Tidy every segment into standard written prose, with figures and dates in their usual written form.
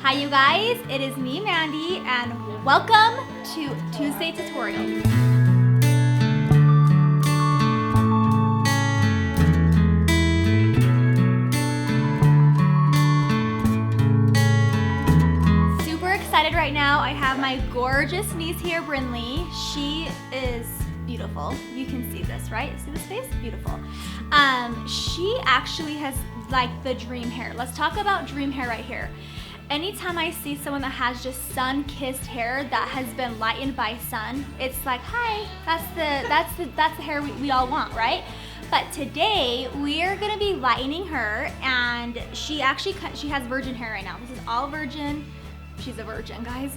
Hi you guys, it is me, Mandy, and welcome to Tuesday Tutorial. Super excited right now. I have my gorgeous niece here, Brinley. She is beautiful. You can see this, right? See this face? Beautiful. She actually has like the dream hair. Let's talk about dream hair right here. Anytime I see someone that has just sun-kissed hair that has been lightened by sun, it's like, hi, that's the hair we all want, right? But today we are gonna be lightening her, and she has virgin hair right now. This is all virgin. She's a virgin, guys.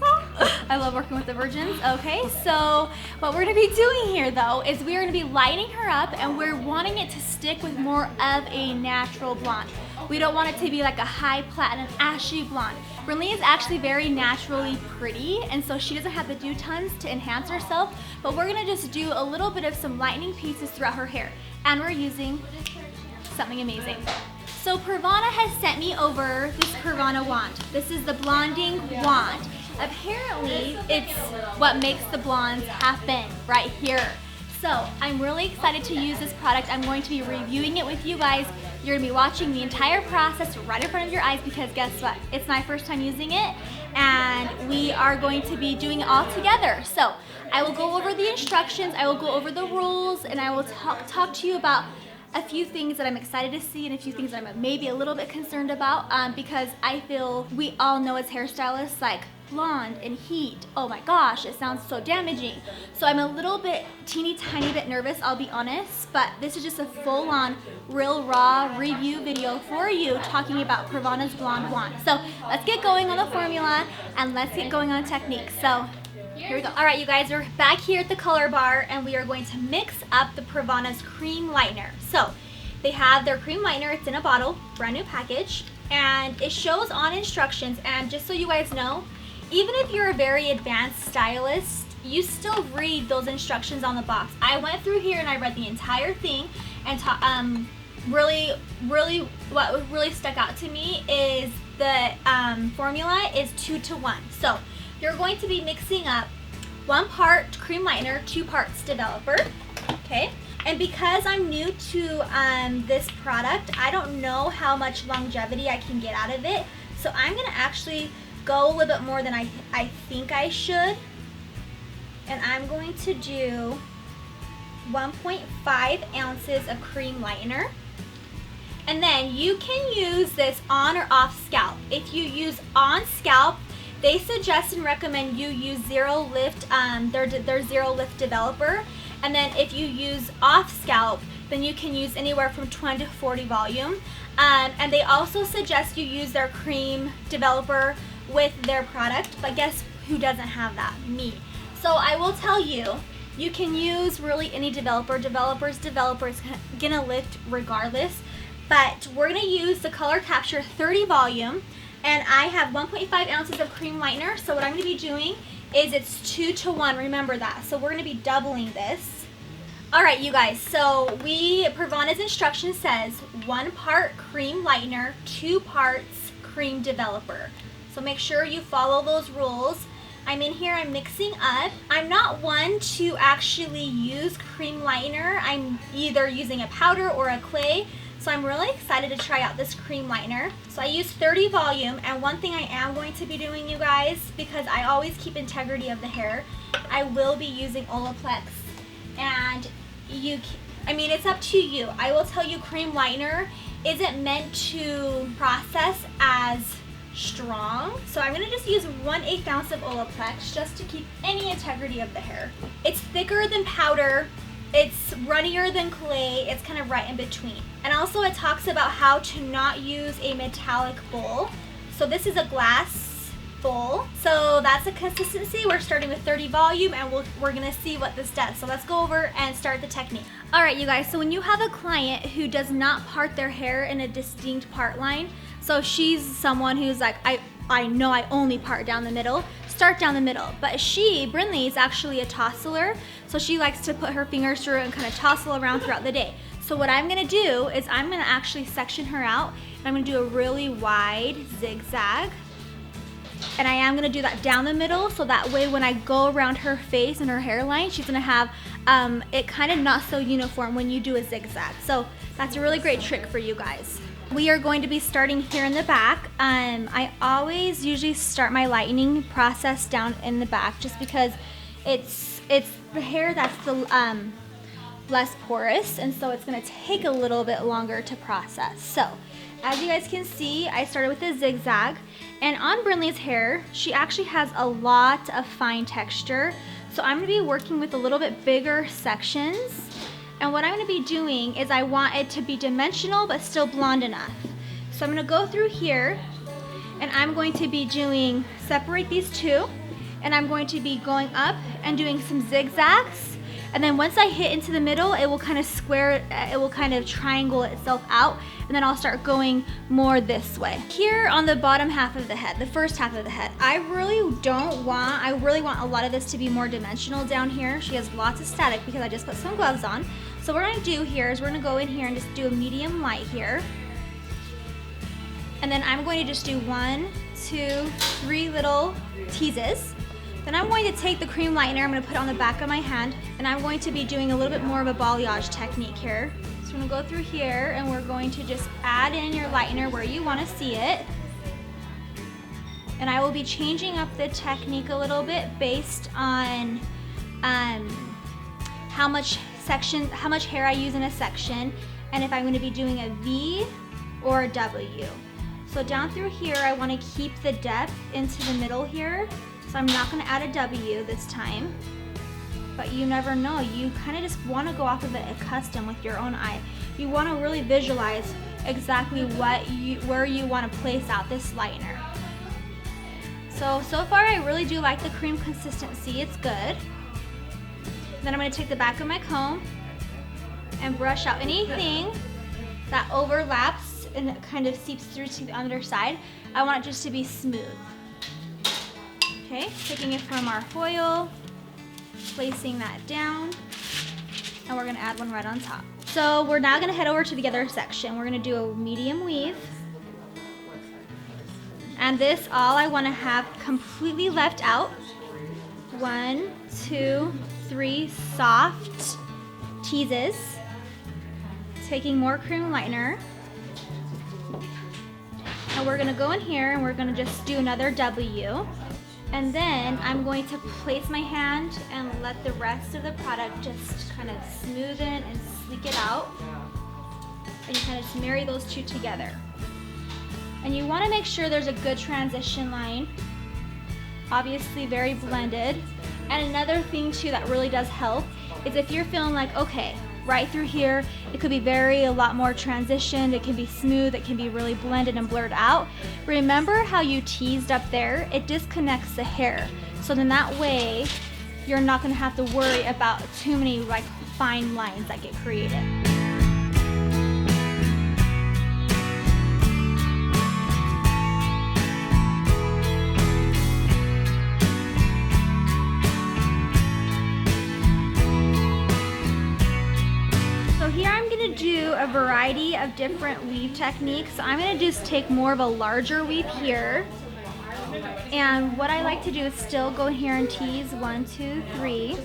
I love working with the virgins. Okay, so what we're gonna be doing here though is we are gonna be lightening her up, and we're wanting it to stick with more of a natural blonde. We don't want it to be like a high platinum ashy blonde. Brinley is actually very naturally pretty, and so she doesn't have to do tons to enhance herself, but we're gonna just do a little bit of some lightening pieces throughout her hair, and we're using something amazing. So Pravana has sent me over this Pravana wand. This is the blonding wand. Apparently, it's what makes the blondes happen right here. So I'm really excited to use this product. I'm going to be reviewing it with you guys. You're gonna be watching the entire process right in front of your eyes, because guess what? It's my first time using it, and we are going to be doing it all together. So I will go over the instructions, I will go over the rules, and I will talk to you about a few things that I'm excited to see and a few things that I'm maybe a little bit concerned about, because I feel we all know as hairstylists, like blonde and heat, oh my gosh, it sounds so damaging. So I'm a little bit, teeny tiny bit nervous, I'll be honest, but this is just a full-on, real raw review video for you talking about Pravana's blonde wand. So let's get going on the formula and let's get going on technique. So here we go. All right, you guys, we're back here at the color bar, and we are going to mix up the Pravana's cream lightener. So they have their cream lightener. It's in a bottle, brand new package, and it shows on instructions. And just so you guys know, even if you're a very advanced stylist, you still read those instructions on the box. I went through here and I read the entire thing, and what really stuck out to me is the formula is 2-to-1. So you're going to be mixing up 1 part cream lightener, 2 parts developer, okay? And because I'm new to this product, I don't know how much longevity I can get out of it. So I'm gonna actually go a little bit more than I think I should. And I'm going to do 1.5 ounces of cream lightener. And then you can use this on or off scalp. If you use on scalp, they suggest and recommend you use Zero Lift, their Zero Lift developer. And then if you use off scalp, then you can use anywhere from 20 to 40 volume. And they also suggest you use their cream developer with their product, but guess who doesn't have that? Me. So I will tell you, you can use really any developer. Developer's gonna lift regardless, but we're gonna use the Color Capture 30 volume, and I have 1.5 ounces of cream lightener. So what I'm gonna be doing is it's 2-to-1, remember that. So we're gonna be doubling this. All right, you guys, so Pravana's instruction says 1 part cream lightener, 2 parts cream developer. So make sure you follow those rules. I'm in here, I'm mixing up. I'm not one to actually use cream lightener. I'm either using a powder or a clay. So I'm really excited to try out this cream lightener. So I use 30 volume, and one thing I am going to be doing, you guys, because I always keep integrity of the hair, I will be using Olaplex. And it's up to you. I will tell you, cream lightener isn't meant to process as strong. So I'm gonna just use 1/8 ounce of Olaplex just to keep any integrity of the hair. It's thicker than powder. It's runnier than clay. It's kind of right in between. And also it talks about how to not use a metallic bowl. So this is a glass bowl. So that's the consistency. We're starting with 30 volume, and we're gonna see what this does. So let's go over and start the technique. All right, you guys, so when you have a client who does not part their hair in a distinct part line, so she's someone who's like, I know I only part down the middle, start down the middle. But Brinley is actually a tousler, so she likes to put her fingers through and kind of tousle around throughout the day. So what I'm gonna do is I'm gonna actually section her out, and I'm gonna do a really wide zigzag. And I am gonna do that down the middle, so that way when I go around her face and her hairline, she's gonna have it kind of not so uniform when you do a zigzag. So that's a really great trick for you guys. We are going to be starting here in the back. I always usually start my lightening process down in the back just because it's the hair that's the less porous, and so it's gonna take a little bit longer to process. So as you guys can see, I started with a zigzag, and on Brinley's hair, she actually has a lot of fine texture. So I'm gonna be working with a little bit bigger sections. And what I'm gonna be doing is I want it to be dimensional, but still blonde enough. So I'm gonna go through here, and I'm going to be doing, separate these two, and I'm going to be going up and doing some zigzags. And then once I hit into the middle, it will kind of square, it will kind of triangle itself out, and then I'll start going more this way. Here on the bottom half of the head, the first half of the head, I really want a lot of this to be more dimensional down here. She has lots of static because I just put some gloves on. So what we're gonna do here is we're gonna go in here and just do a medium light here. And then I'm going to just do 1, 2, 3 little teases. Then I'm going to take the cream lightener, I'm going to put it on the back of my hand, and I'm going to be doing a little bit more of a balayage technique here. So I'm going to go through here, and we're going to just add in your lightener where you want to see it. And I will be changing up the technique a little bit based on how much hair I use in a section, and if I'm going to be doing a V or a W. So down through here, I want to keep the depth into the middle here. So I'm not gonna add a W this time, but you never know. You kind of just wanna go off of it custom with your own eye. You wanna really visualize exactly where you wanna place out this lightener. So far I really do like the cream consistency, it's good. Then I'm gonna take the back of my comb and brush out anything that overlaps and it kind of seeps through to the underside. I want it just to be smooth. Okay, taking it from our foil, placing that down, and we're gonna add one right on top. So we're now gonna head over to the other section. We're gonna do a medium weave. And this, all I wanna have completely left out. 1, 2, 3 soft teases. Taking more cream lightener. And we're gonna go in here and we're gonna just do another W. And then I'm going to place my hand and let the rest of the product just kind of smoothen and sleek it out. And you kind of just marry those two together. And you want to make sure there's a good transition line. Obviously very blended. And another thing too that really does help is if you're feeling like, okay, right through here, it could be a lot more transitioned, it can be smooth, it can be really blended and blurred out. Remember how you teased up there? It disconnects the hair. So then that way, you're not gonna have to worry about too many like fine lines that get created. Do a variety of different weave techniques. So I'm going to just take more of a larger weave here, and what I like to do is still go here and tease 1, 2, 3.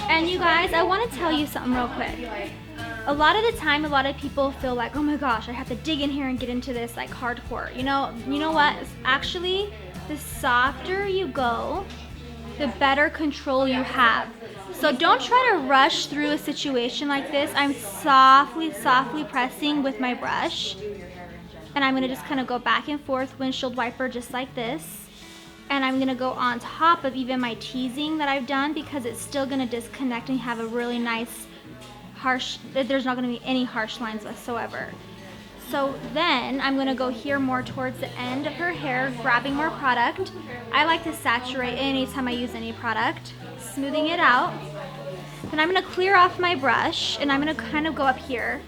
And you guys, I want to tell you something real quick. A lot of the time, a lot of people feel like, oh my gosh, I have to dig in here and get into this like hardcore. You know what? Actually, the softer you go, the better control you have. So don't try to rush through a situation like this. I'm softly pressing with my brush. And I'm gonna just kind of go back and forth, windshield wiper, just like this. And I'm gonna go on top of even my teasing that I've done because it's still gonna disconnect and have a really nice harsh, there's not gonna be any harsh lines whatsoever. So then I'm gonna go here more towards the end of her hair, grabbing more product. I like to saturate anytime I use any product, smoothing it out. Then I'm gonna clear off my brush and I'm gonna kind of go up here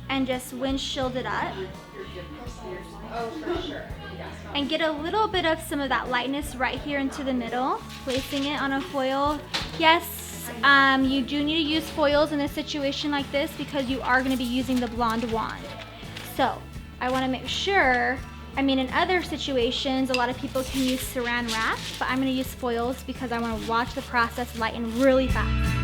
and just windshield it up. And get a little bit of some of that lightness right here into the middle, placing it on a foil. Yes, you do need to use foils in a situation like this because you are gonna be using the blonde wand. So I wanna make sure I mean, in other situations, a lot of people can use saran wrap, but I'm gonna use foils because I wanna watch the process lighten really fast.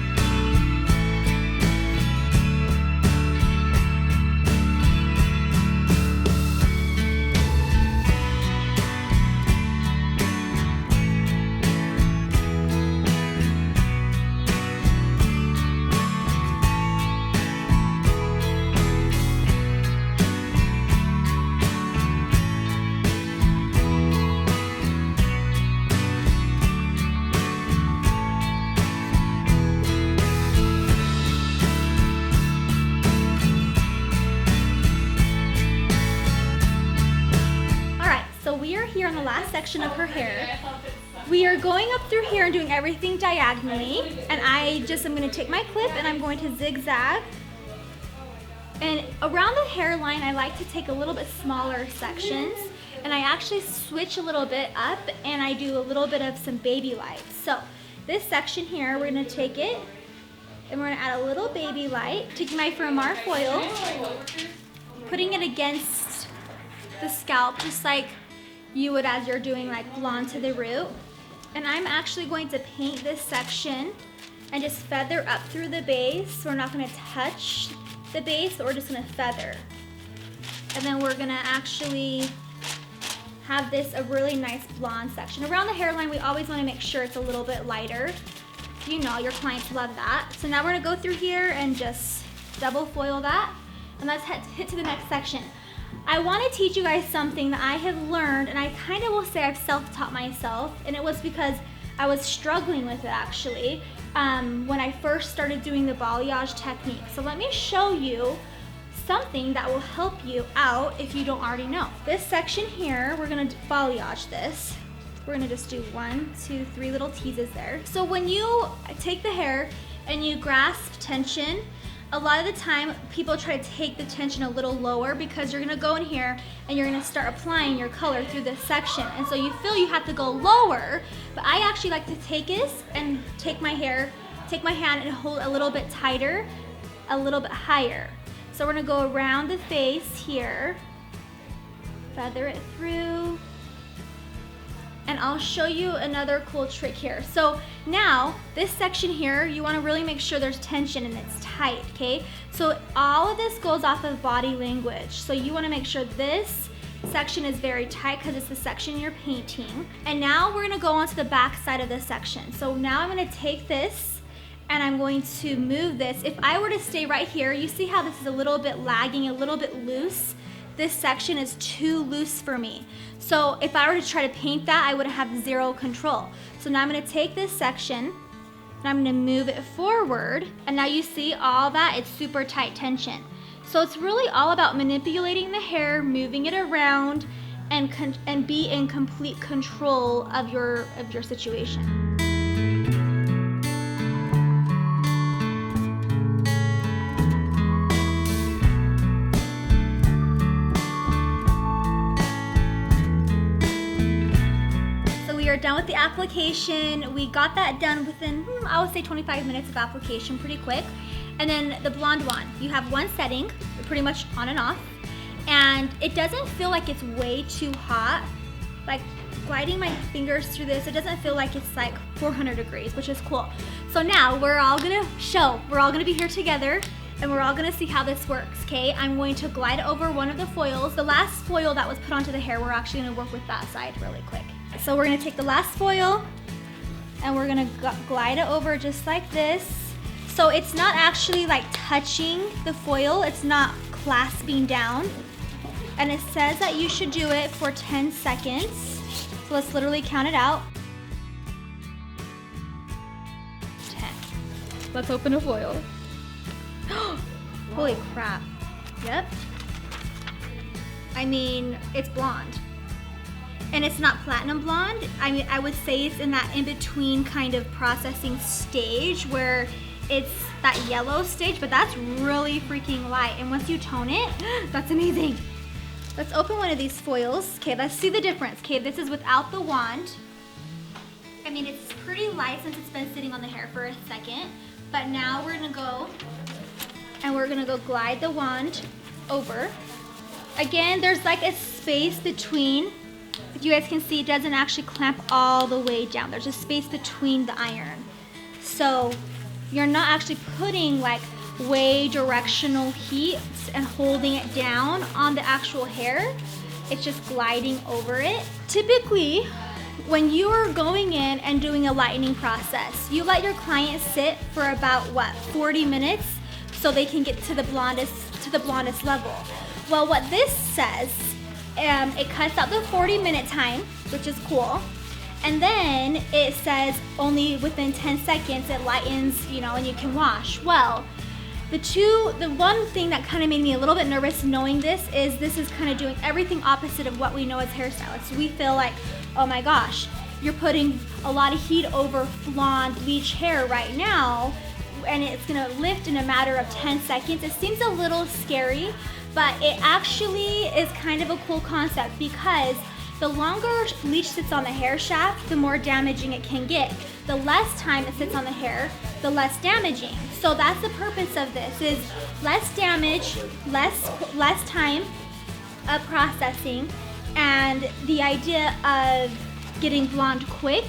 Here on the last section of her hair. We are going up through here and doing everything diagonally, and I'm going to take my clip and I'm going to zigzag. And around the hairline, I like to take a little bit smaller sections, and I actually switch a little bit up and I do a little bit of some baby light. So this section here, we're going to take it and we're going to add a little baby light, taking my Pravana foil, putting it against the scalp just like you would as you're doing like blonde to the root. And I'm actually going to paint this section and just feather up through the base. We're not gonna touch the base, but we're just gonna feather. And then we're gonna actually have this a really nice blonde section. Around the hairline, we always wanna make sure it's a little bit lighter. You know, your clients love that. So now we're gonna go through here and just double foil that. And let's hit to the next section. I want to teach you guys something that I have learned, and I kind of will say I've self-taught myself, and it was because I was struggling with it actually when I first started doing the balayage technique. So let me show you something that will help you out if you don't already know. This section here, we're going to balayage this. We're going to just do 1, 2, 3 little teases there. So when you take the hair and you grasp tension, a lot of the time, people try to take the tension a little lower because you're gonna go in here and you're gonna start applying your color through this section. And so you feel you have to go lower, but I actually like to take this and take my hand and hold a little bit tighter, a little bit higher. So we're gonna go around the face here, feather it through, and I'll show you another cool trick here. So now, this section here, you wanna really make sure there's tension and it's tight, okay? So all of this goes off of body language. So you wanna make sure this section is very tight because it's the section you're painting. And now we're gonna go on to the back side of this section. So now I'm gonna take this and I'm going to move this. If I were to stay right here, you see how this is a little bit lagging, a little bit loose? This section is too loose for me. So if I were to try to paint that, I would have zero control. So now I'm gonna take this section and I'm gonna move it forward. And now you see all that, it's super tight tension. So it's really all about manipulating the hair, moving it around, and be in complete control of your situation. We are done with the application. We got that done within, I would say 25 minutes of application, pretty quick. And then the blonde one, you have one setting, pretty much on and off, and it doesn't feel like it's way too hot. Like gliding my fingers through this, it doesn't feel like it's like 400 degrees, which is cool. So now we're all gonna be here together and we're all gonna see how this works, okay? I'm going to glide over one of the foils. The last foil that was put onto the hair, we're actually gonna work with that side really quick. So we're gonna take the last foil and we're gonna glide it over just like this. So it's not actually like touching the foil, it's not clasping down. And it says that you should do it for 10 seconds. So let's literally count it out. 10. Let's open a foil. Holy crap. Yep. I mean, it's blonde. And it's not platinum blonde. I mean, I would say it's in that in-between kind of processing stage where it's that yellow stage, but that's really freaking light. And once you tone it, that's amazing. Let's open one of these foils. Okay, let's see the difference. Okay, this is without the wand. I mean, it's pretty light since it's been sitting on the hair for a second, but now we're gonna go and we're gonna go glide the wand over. Again, there's like a space between, if you guys can see, it doesn't actually clamp all the way down. There's a space between the iron. So you're not actually putting like way directional heat and holding it down on the actual hair. It's just gliding over it. Typically, when you are going in and doing a lightening process, you let your client sit for about 40 minutes so they can get to the blondest level. Well, what this says, it cuts out the 40-minute time, which is cool. And then it says only within 10 seconds it lightens, and you can wash. Well, the one thing that kind of made me a little bit nervous knowing this is kind of doing everything opposite of what we know as hairstylists. We feel like, oh my gosh, you're putting a lot of heat over blonde bleach hair right now, and it's gonna lift in a matter of 10 seconds. It seems a little scary, but it actually is kind of a cool concept because the longer bleach sits on the hair shaft, the more damaging it can get. The less time it sits on the hair, the less damaging. So that's the purpose of this, is less damage, less time of processing, and the idea of getting blonde quick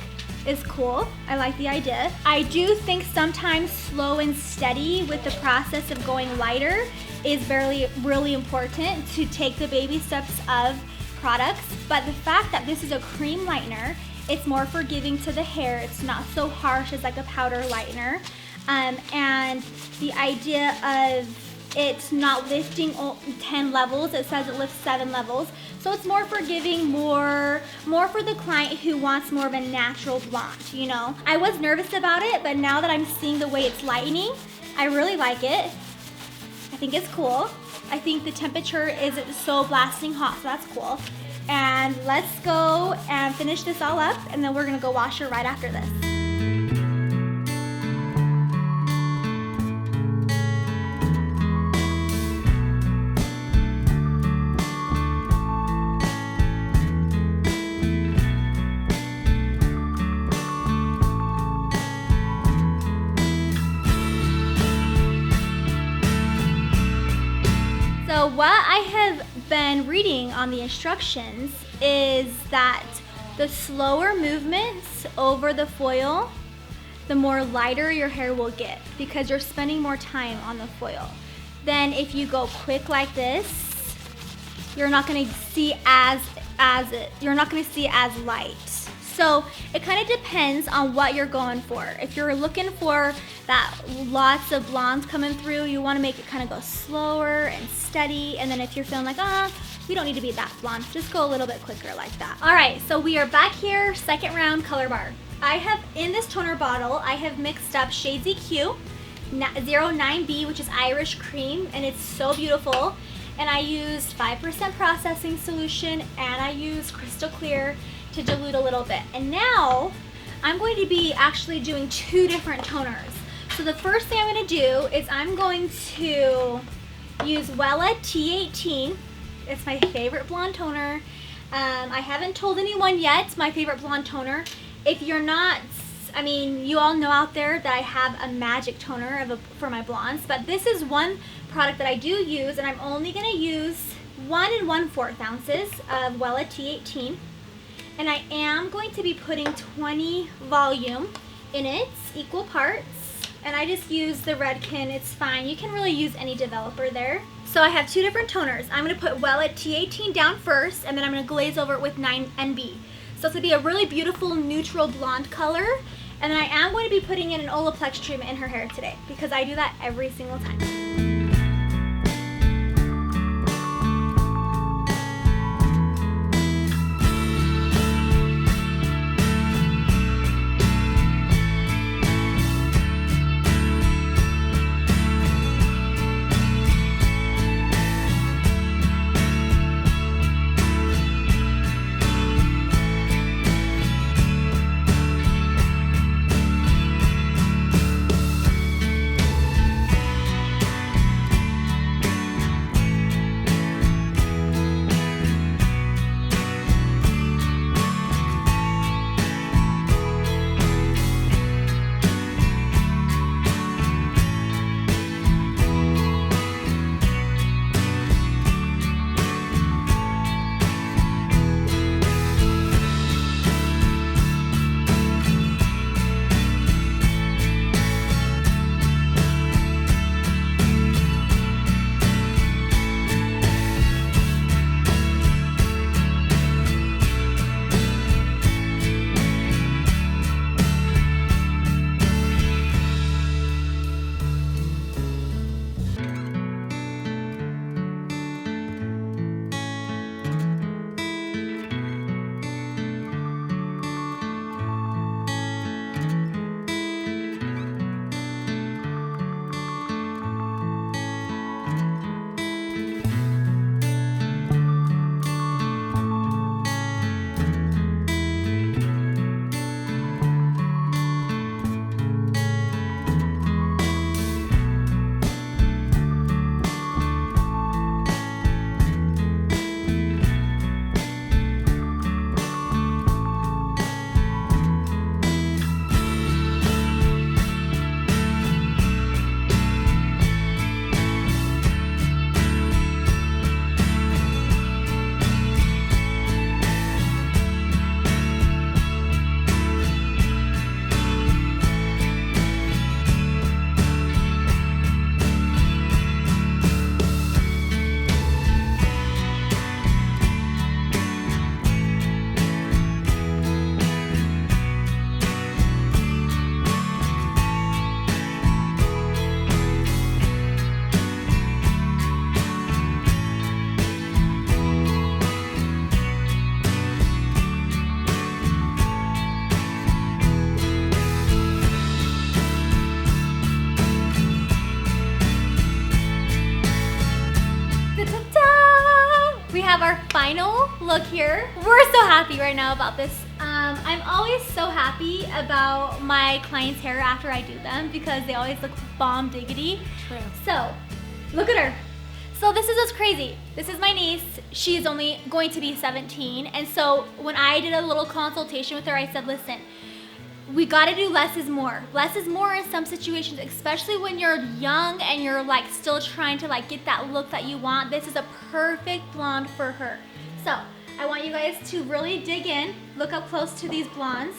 is cool. I like the idea. I do think sometimes slow and steady with the process of going lighter is really important to take the baby steps of products. But the fact that this is a cream lightener, it's more forgiving to the hair. It's not so harsh as like a powder lightener. And the idea of it's not lifting 10 levels, it says it lifts 7 levels. So it's more forgiving, more for the client who wants more of a natural blonde, I was nervous about it, but now that I'm seeing the way it's lightening, I really like it. I think it's cool. I think the temperature isn't so blasting hot, so that's cool. And let's go and finish this all up, and then we're gonna go wash her right after this. So what I have been reading on the instructions is that the slower movements over the foil, the more lighter your hair will get because you're spending more time on the foil. Then if you go quick like this, you're not going to see as light. So it kind of depends on what you're going for. If you're looking for that lots of blondes coming through, you want to make it kind of go slower and steady. And then if you're feeling like, we don't need to be that blonde, just go a little bit quicker like that. All right, so we are back here, second round color bar. I have, in this toner bottle, I have mixed up Shades EQ 09B, which is Irish Cream, and it's so beautiful. And I used 5% processing solution, and I used Crystal Clear to dilute a little bit. And now I'm going to be actually doing 2 different toners. So the first thing I'm going to do is I'm going to use Wella T18. It's my favorite blonde toner. I haven't told anyone yet my favorite blonde toner. If you're not, you all know out there that I have a magic toner for my blondes, but this is one product that I do use, and I'm only going to use 1 1/4 ounces of Wella T18. And I am going to be putting 20 volume in it, equal parts. And I just use the Redken, it's fine. You can really use any developer there. So I have 2 different toners. I'm gonna put Wella T18 down first, and then I'm gonna glaze over it with 9NB. So it's gonna be a really beautiful neutral blonde color. And then I am going to be putting in an Olaplex treatment in her hair today because I do that every single time. final look here. We're so happy right now about this. I'm always so happy about my clients' hair after I do them because they always look bomb diggity. True. So, look at her. So this is what's crazy. This is my niece. She's only going to be 17. And so when I did a little consultation with her, I said, listen, we gotta do less is more. Less is more in some situations, especially when you're young and you're like still trying to like get that look that you want. This is a perfect blonde for her. So I want you guys to really dig in. Look up close to these blondes.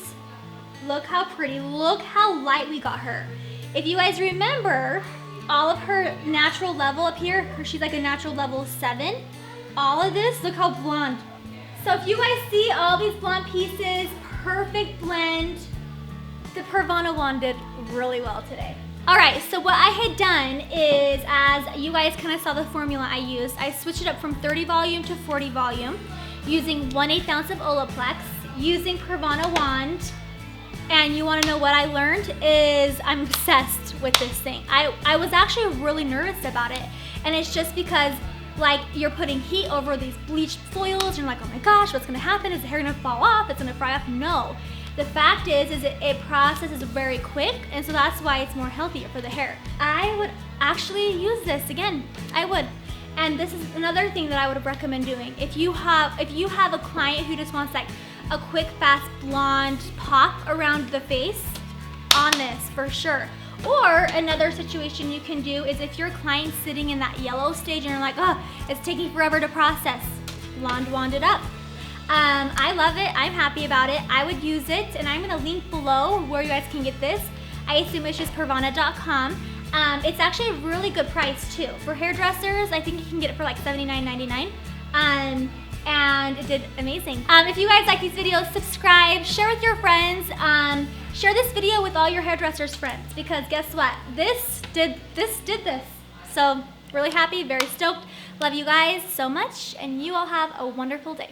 Look how pretty, look how light we got her. If you guys remember, all of her natural level up here, she's like a natural level 7. All of this, look how blonde. So if you guys see all these blonde pieces, perfect blend. The Pravana wand did really well today. All right, so what I had done is, as you guys kind of saw the formula I used, I switched it up from 30 volume to 40 volume, using 1/8 ounce of Olaplex, using Pravana wand. And you wanna know what I learned is I'm obsessed with this thing. I was actually really nervous about it. And it's just because like you're putting heat over these bleached foils and you're like, oh my gosh, what's gonna happen? Is the hair gonna fall off? It's gonna fry off? No. The fact is it processes very quick, and so that's why it's more healthier for the hair. I would actually use this again. I would. And this is another thing that I would recommend doing. If you have a client who just wants like a quick, fast blonde pop around the face, on this for sure. Or another situation you can do is if your client's sitting in that yellow stage and you're like, oh, it's taking forever to process, blonde wand it up. I love it, I'm happy about it. I would use it, and I'm gonna link below where you guys can get this. I assume it's just Pravana.com. It's actually a really good price too. For hairdressers, I think you can get it for like $79.99. And it did amazing. If you guys like these videos, subscribe, share with your friends, share this video with all your hairdressers friends, because guess what? This did this. So really happy, very stoked. Love you guys so much, and you all have a wonderful day.